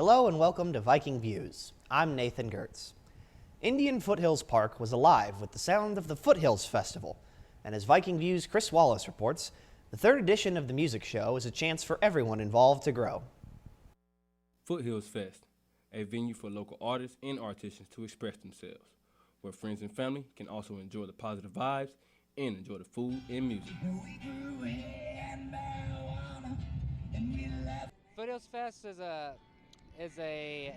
Hello and welcome to Viking Views. I'm Nathan Gertz. Indian Foothills Park was alive with the sound of the Foothills Festival, and as Viking Views' Chris Wallace reports, the third edition of the music show is a chance for everyone involved to grow. Foothills Fest, a venue for local artists and artisans to express themselves, where friends and family can also enjoy the positive vibes and enjoy the food and music. Foothills Fest is a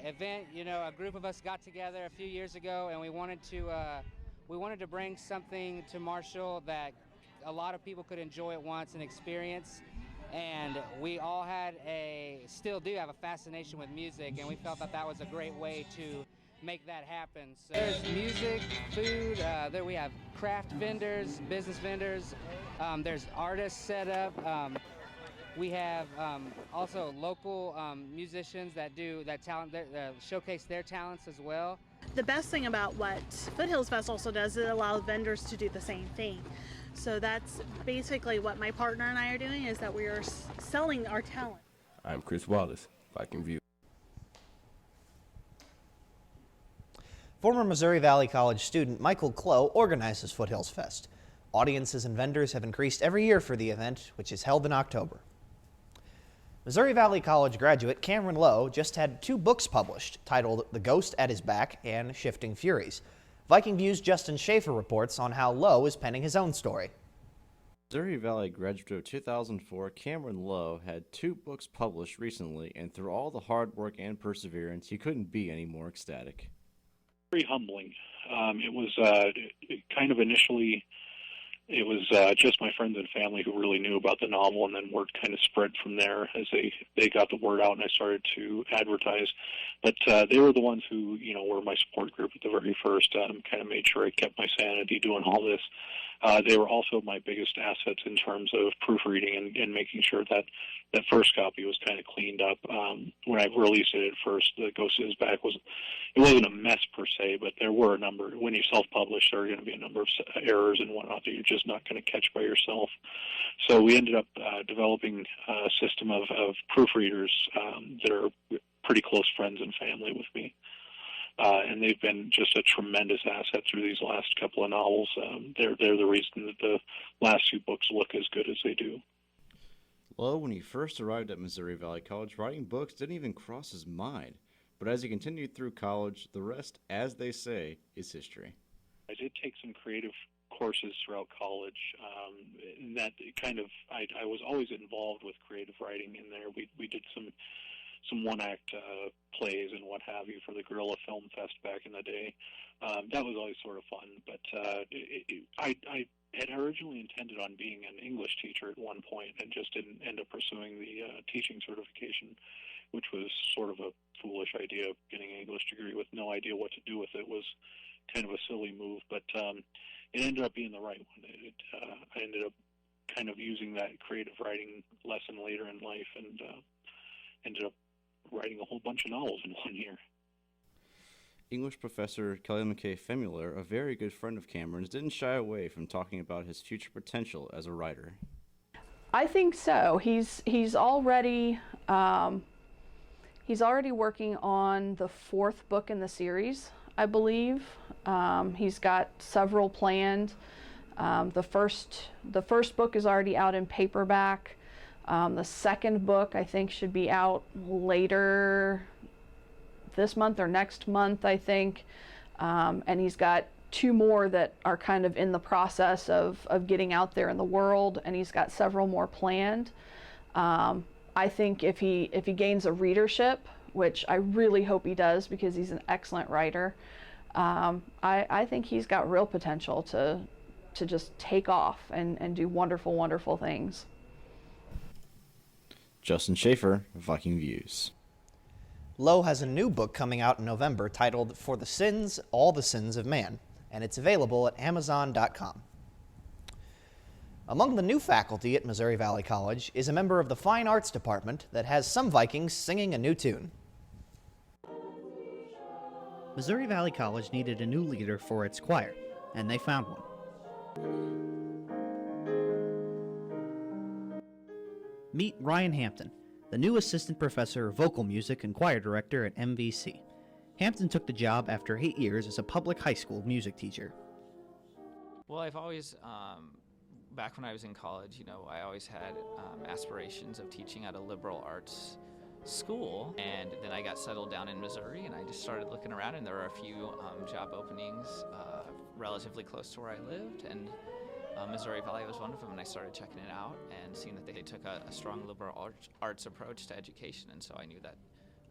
event. A group of us got together a few years ago, and we wanted to bring something to Marshall that a lot of people could enjoy at once and experience. And we all still do have a fascination with music, and we felt that was a great way to make that happen. So there's music, food, there we have craft vendors, business vendors, there's artists set up. We have also local musicians that showcase their talents as well. The best thing about what Foothills Fest also does is it allows vendors to do the same thing. So that's basically what my partner and I are doing, is that we are selling our talent. I'm Chris Wallace, Viking Views. Former Missouri Valley College student Michael Clough organizes Foothills Fest. Audiences and vendors have increased every year for the event, which is held in October. Missouri Valley College graduate Cameron Lowe just had 2 books published, titled The Ghost at His Back and Shifting Furies. Viking Views' Justin Schaefer reports on how Lowe is penning his own story. Missouri Valley graduate of 2004 Cameron Lowe had 2 books published recently, and through all the hard work and perseverance, he couldn't be any more ecstatic. Very humbling. It was initially, it was just my friends and family who really knew about the novel, and then word kind of spread from there as they got the word out and I started to advertise. But they were the ones who, were my support group at the very first, kind of made sure I kept my sanity doing all this. They were also my biggest assets in terms of proofreading and making sure that that first copy was kind of cleaned up. When I released it at first, The Ghost at His Back it wasn't a mess per se, but there were a number. When you self-publish, there are going to be a number of errors and whatnot that you're just not going to catch by yourself. So we ended up developing a system of proofreaders that are pretty close friends and family with me. And they've been just a tremendous asset through these last couple of novels. They're the reason that the last 2 books look as good as they do. Lowe, when he first arrived at Missouri Valley College, writing books didn't even cross his mind. But as he continued through college, the rest, as they say, is history. I did take some creative courses throughout college, and that kind of, I was always involved with creative writing in there. We did some one-act plays and what have you for the Guerrilla Film Fest back in the day. That was always sort of fun, but I had originally intended on being an English teacher at one point and just didn't end up pursuing the teaching certification, which was sort of a foolish idea. Getting an English degree with no idea what to do with it was kind of a silly move, but it ended up being the right one. I ended up kind of using that creative writing lesson later in life and ended up writing a whole bunch of novels in 1 year. English professor Kelly McKay Femuller, a very good friend of Cameron's, didn't shy away from talking about his future potential as a writer. I think so. He's already working on the 4th book in the series, I believe. He's got several planned. The first book is already out in paperback. The second book, I think, should be out later this month or next month, I think. And he's got 2 more that are kind of in the process of getting out there in the world, and he's got several more planned. I think if he gains a readership, which I really hope he does because he's an excellent writer, I think he's got real potential to just take off and do wonderful, wonderful things. Justin Schaefer, Viking Views. Lowe has a new book coming out in November titled For the Sins, All the Sins of Man, and it's available at Amazon.com. Among the new faculty at Missouri Valley College is a member of the Fine Arts Department that has some Vikings singing a new tune. Missouri Valley College needed a new leader for its choir, and they found one. Meet Ryan Hampton, the new assistant professor of vocal music and choir director at MVC. Hampton took the job after 8 years as a public high school music teacher. Well, I've always, back when I was in college, I always had aspirations of teaching at a liberal arts school, and then I got settled down in Missouri, and I just started looking around, and there were a few job openings relatively close to where I lived, and Missouri Valley was one of them, and I started checking it out and seeing that they took a strong liberal arts approach to education, and so I knew that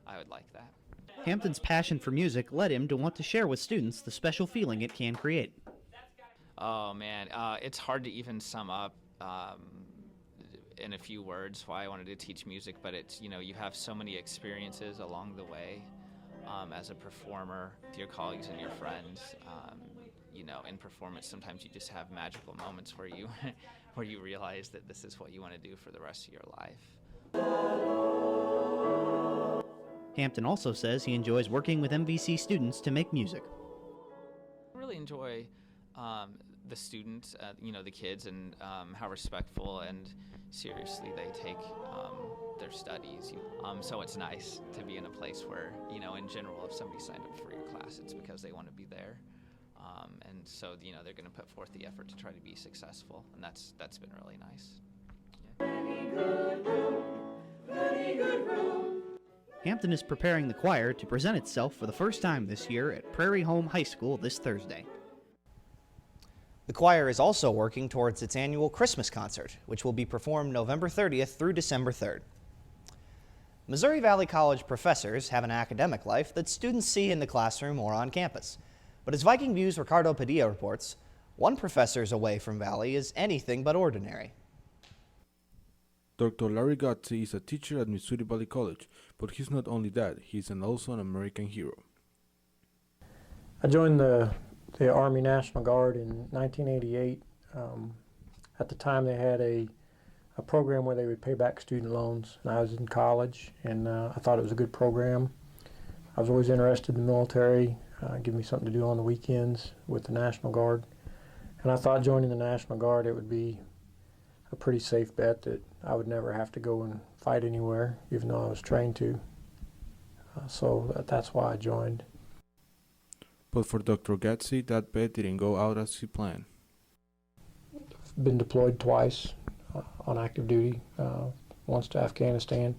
I would like that. Hampton's passion for music led him to want to share with students the special feeling it can create. Oh man, it's hard to even sum up in a few words why I wanted to teach music, but it's, you have so many experiences along the way as a performer with your colleagues and your friends. In performance, sometimes you just have magical moments where you where you realize that this is what you want to do for the rest of your life. Hampton also says he enjoys working with MVC students to make music. I really enjoy the students, the kids, and how respectful and seriously they take their studies. So it's nice to be in a place where, in general, if somebody signed up for your class, it's because they want to be there. And so, they're going to put forth the effort to try to be successful, and that's been really nice. Yeah. Hampton is preparing the choir to present itself for the first time this year at Prairie Home High School this Thursday. The choir is also working towards its annual Christmas concert, which will be performed November 30th through December 3rd. Missouri Valley College professors have an academic life that students see in the classroom or on campus. But as Viking Views' Ricardo Padilla reports, one professor's away from Valley is anything but ordinary. Dr. Larry Gotze is a teacher at Missouri Valley College, but he's not only that, he's also an American hero. I joined the Army National Guard in 1988. At the time they had a program where they would pay back student loans, and I was in college, and I thought it was a good program. I was always interested in the military, give me something to do on the weekends with the National Guard. And I thought joining the National Guard, it would be a pretty safe bet that I would never have to go and fight anywhere, even though I was trained to. So that's why I joined. But for Dr. Gotze, that bet didn't go out as he planned. I've been deployed twice on active duty, once to Afghanistan,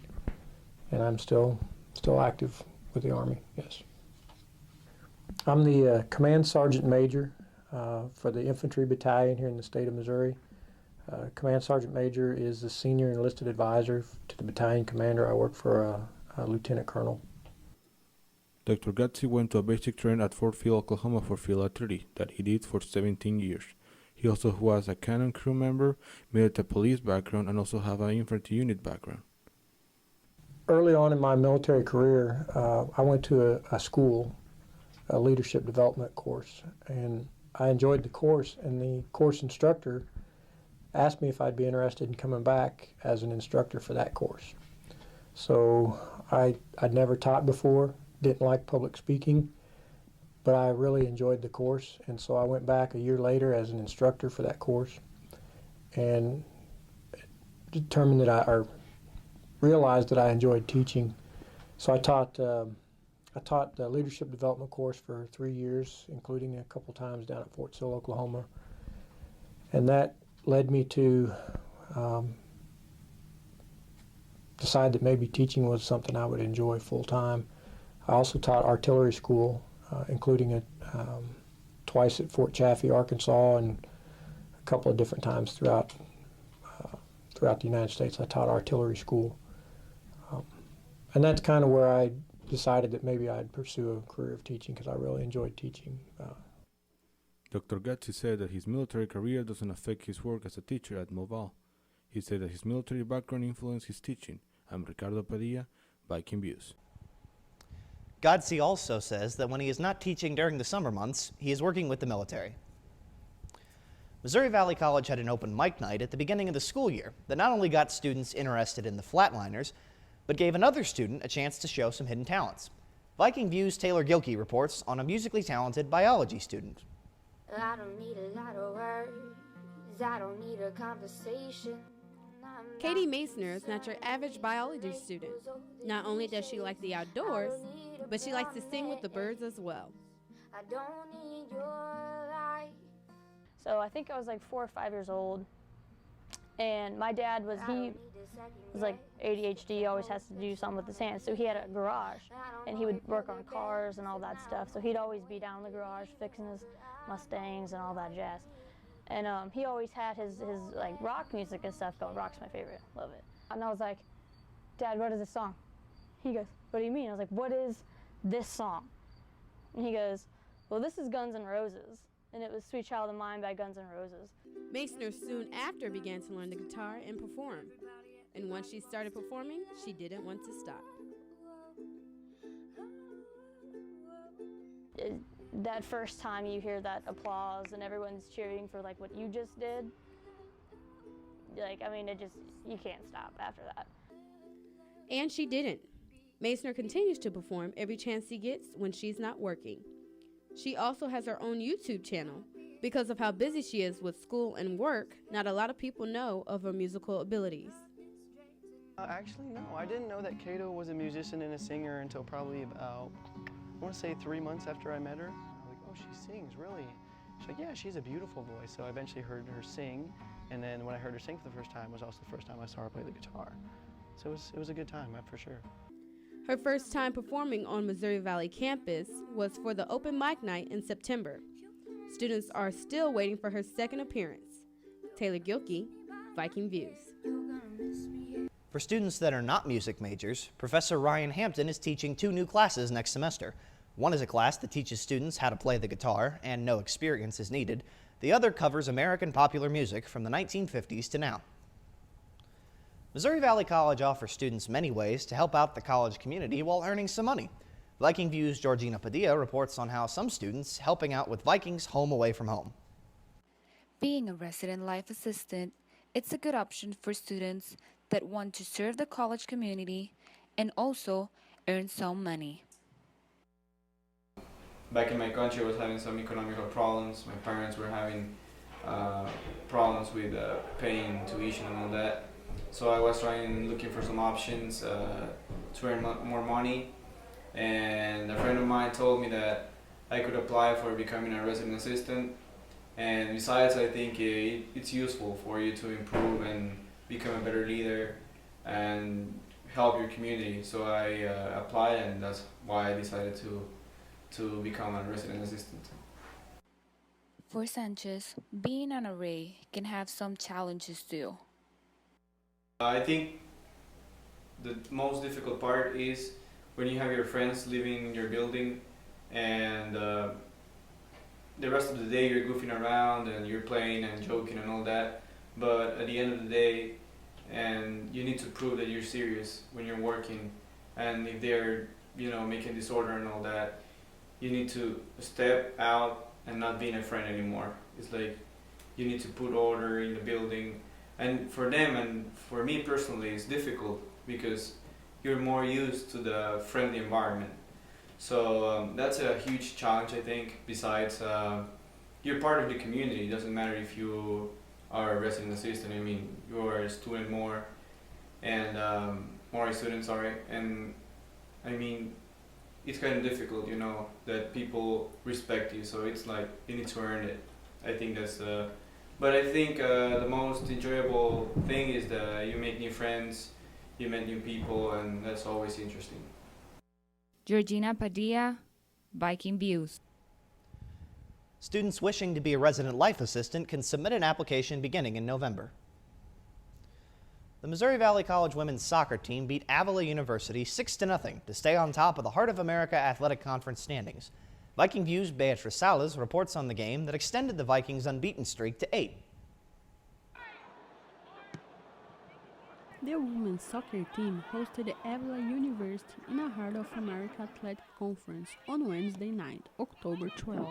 and I'm still active with the Army, yes. I'm the Command Sergeant Major for the Infantry Battalion here in the state of Missouri. Command Sergeant Major is the senior enlisted advisor to the battalion commander. I work for a Lieutenant Colonel. Dr. Gotze went to a basic train at Fort Field, Oklahoma for field artillery that he did for 17 years. He also was a cannon crew member, military police background, and also have an infantry unit background. Early on in my military career, I went to a school, a leadership development course, and I enjoyed the course, and the course instructor asked me if I'd be interested in coming back as an instructor for that course. So I'd never taught before, didn't like public speaking, but I really enjoyed the course, and so I went back a year later as an instructor for that course, and determined that or realized that I enjoyed teaching. So I taught the leadership development course for 3 years, including a couple times down at Fort Sill, Oklahoma, and that led me to decide that maybe teaching was something I would enjoy full time. I also taught artillery school, including twice at Fort Chaffee, Arkansas, and a couple of different times throughout the United States. I taught artillery school, and that's kind of where I decided that maybe I'd pursue a career of teaching because I really enjoyed teaching. Dr. Gotze said that his military career doesn't affect his work as a teacher at Moval. He said that his military background influenced his teaching. I'm Ricardo Padilla, Viking Views. Gotze also says that when he is not teaching during the summer months, he is working with the military. Missouri Valley College had an open mic night at the beginning of the school year that not only got students interested in the Flatliners, but gave another student a chance to show some hidden talents. Viking Views' Taylor Gilkey reports on a musically talented biology student. I don't need a lot of words, I don't need a conversation, I Katie Masner is not your average biology student. Not only does she like the outdoors, but she likes to sing with the birds as well. So I think I was like 4 or 5 years old, and my dad was like ADHD, always has to do something with his hands. So he had a garage, and he would work on cars and all that stuff. So he'd always be down in the garage fixing his Mustangs and all that jazz. And he always had his like rock music and stuff going. Rock's my favorite, love it. And I was like, Dad, what is this song? He goes, what do you mean? I was like, what is this song? And he goes, well, this is Guns N' Roses. And it was Sweet Child of Mine by Guns N' Roses. Masner soon after began to learn the guitar and perform. And once she started performing, she didn't want to stop. That first time you hear that applause and everyone's cheering for like what you just did, like, I mean, you can't stop after that. And she didn't. Masner continues to perform every chance he gets when she's not working. She also has her own YouTube channel. Because of how busy she is with school and work, not a lot of people know of her musical abilities. Actually, no. I didn't know that Kato was a musician and a singer until probably about, I want to say 3 months after I met her. I was like, oh, she sings, really? She's like, yeah, she's a beautiful voice. So I eventually heard her sing, and then when I heard her sing for the first time, was also the first time I saw her play the guitar. So it was a good time, for sure. Her first time performing on Missouri Valley campus was for the open mic night in September. Students are still waiting for her second appearance. Taylor Gilkey, Viking Views. For students that are not music majors, Professor Ryan Hampton is teaching 2 new classes next semester. One is a class that teaches students how to play the guitar, and no experience is needed. The other covers American popular music from the 1950s to now. Missouri Valley College offers students many ways to help out the college community while earning some money. Viking Views' Georgina Padilla reports on how some students helping out with Vikings Home Away from Home. Being a resident life assistant, it's a good option for students that want to serve the college community and also earn some money. Back in my country, I was having some economical problems. My parents were having problems with paying tuition and all that. So I was looking for some options to earn more money. And a friend of mine told me that I could apply for becoming a resident assistant. And besides, I think it's useful for you to improve and become a better leader and help your community. So I applied, and that's why I decided to become a resident assistant. For Sanchez, being an RA can have some challenges too. I think the most difficult part is when you have your friends living in your building and the rest of the day you're goofing around and you're playing and joking and all that, but at the end of the day, and you need to prove that you're serious when you're working, and if they're making disorder and all that, you need to step out and not being a friend anymore. It's like you need to put order in the building, and for them and for me personally it's difficult because you're more used to the friendly environment. So that's a huge challenge, I think. Besides, you're part of the community. It doesn't matter if you are a resident assistant. I mean, you're a student more, and more a student, sorry. And I mean, it's kind of difficult, that people respect you. So it's like you need to earn it. I think that's. But I think the most enjoyable thing is that you make new friends, you meet new people, and that's always interesting. Georgina Padilla, Viking Views. Students wishing to be a resident life assistant can submit an application beginning in November. The Missouri Valley College women's soccer team beat Avila University 6-0 to stay on top of the Heart of America Athletic Conference standings. Viking Views' Beatrice Salas reports on the game that extended the Vikings' unbeaten streak to 8. The women's soccer team hosted Avila University in a Heart of America Athletic Conference on Wednesday night, October 12.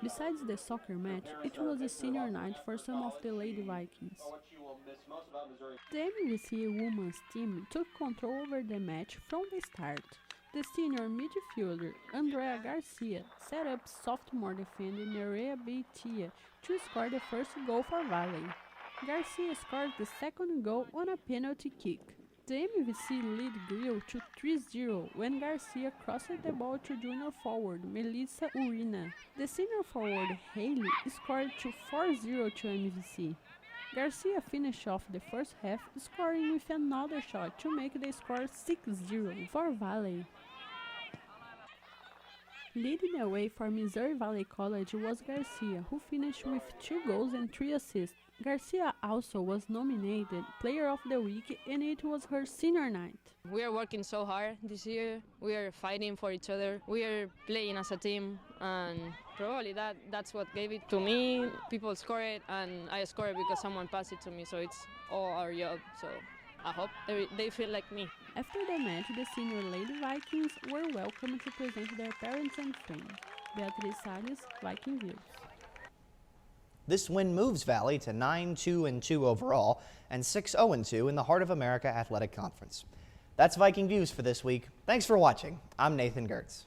Besides the soccer match, it was a senior night for some of the Lady Vikings. The MVC women's team took control over the match from the start. The senior midfielder Andrea Garcia set up sophomore defender Nerea Beitia to score the first goal for Valley. Garcia scored the second goal on a penalty kick. The MVC lead grew to 3-0 when Garcia crossed the ball to junior forward Melissa Urina. The senior forward Haley scored to 4-0 to MVC. Garcia finished off the first half scoring with another shot to make the score 6-0 for Valley. Leading the way for Missouri Valley College was Garcia, who finished with 2 goals and 3 assists. Garcia also was nominated Player of the Week, and it was her senior night. We are working so hard this year. We are fighting for each other. We are playing as a team, and probably that's what gave it to me. People score it, and I score it because someone passed it to me, so it's all our job. So I hope they feel like me. After the match, the senior Lady Vikings were welcome to present their parents and friends. Beatriz Salles, Viking Views. This win moves Valley to 9-2-2 overall and 6-0-2 in the Heart of America Athletic Conference. That's Viking Views for this week. Thanks for watching. I'm Nathan Gertz.